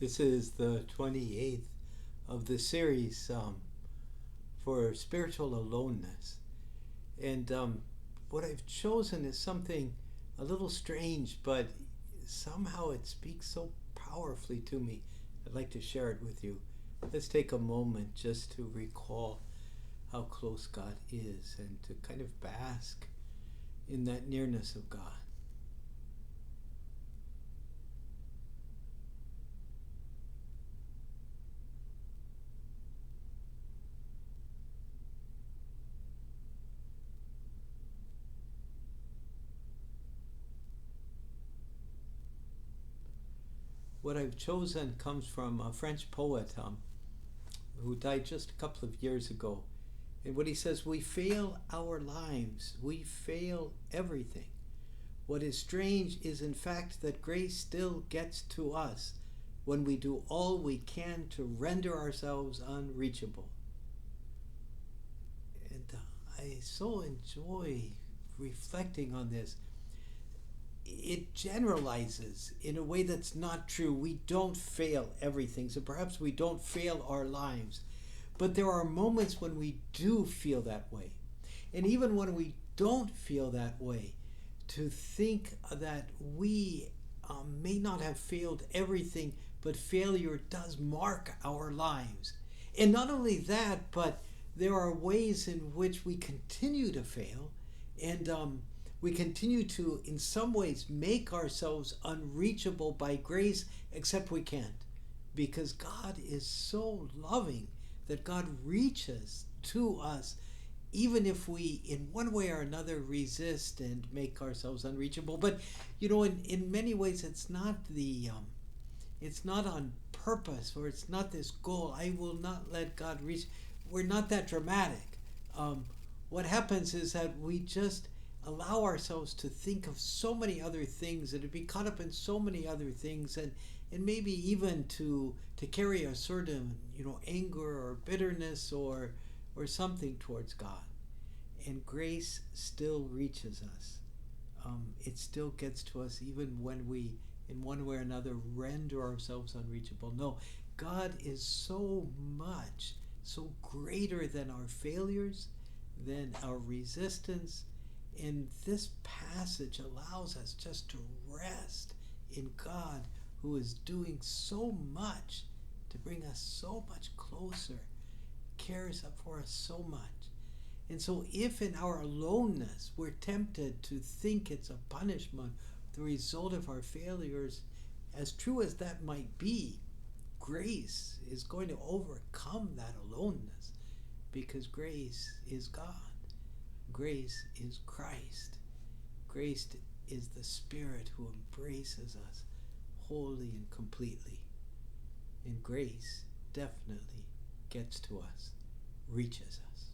This is the 28th of the series for spiritual aloneness. And what I've chosen is something a little strange, but somehow it speaks so powerfully to me. I'd like to share it with you. Let's take a moment just to recall how close God is and to kind of bask in that nearness of God. What I've chosen comes from a French poet who died just a couple of years ago. And what he says, we fail our lives, we fail everything. What is strange is in fact that grace still gets to us when we do all we can to render ourselves unreachable. And I so enjoy reflecting on this. It generalizes in a way that's not true. We don't fail everything, so perhaps we don't fail our lives. But there are moments when we do feel that way. And even when we don't feel that way, to think that we may not have failed everything, but failure does mark our lives. And not only that, but there are ways in which we continue to fail, and we continue to, in some ways, make ourselves unreachable by grace, except we can't. Because God is so loving that God reaches to us, even if we, in one way or another, resist and make ourselves unreachable. But, in many ways, it's not on purpose, or it's not this goal. I will not let God reach. We're not that dramatic. What happens is that we just allow ourselves to think of so many other things and to be caught up in so many other things, and maybe even to carry a certain anger or bitterness or something towards God. And grace still reaches us. It still gets to us even when we, in one way or another, render ourselves unreachable. No, God is so greater than our failures, than our resistance. And this passage allows us just to rest in God, who is doing so much to bring us so much closer, cares for us so much. And so if in our aloneness we're tempted to think it's a punishment, the result of our failures, as true as that might be, grace is going to overcome that aloneness, because grace is God. Grace is Christ. Grace is the Spirit who embraces us wholly and completely. And grace definitely gets to us, reaches us.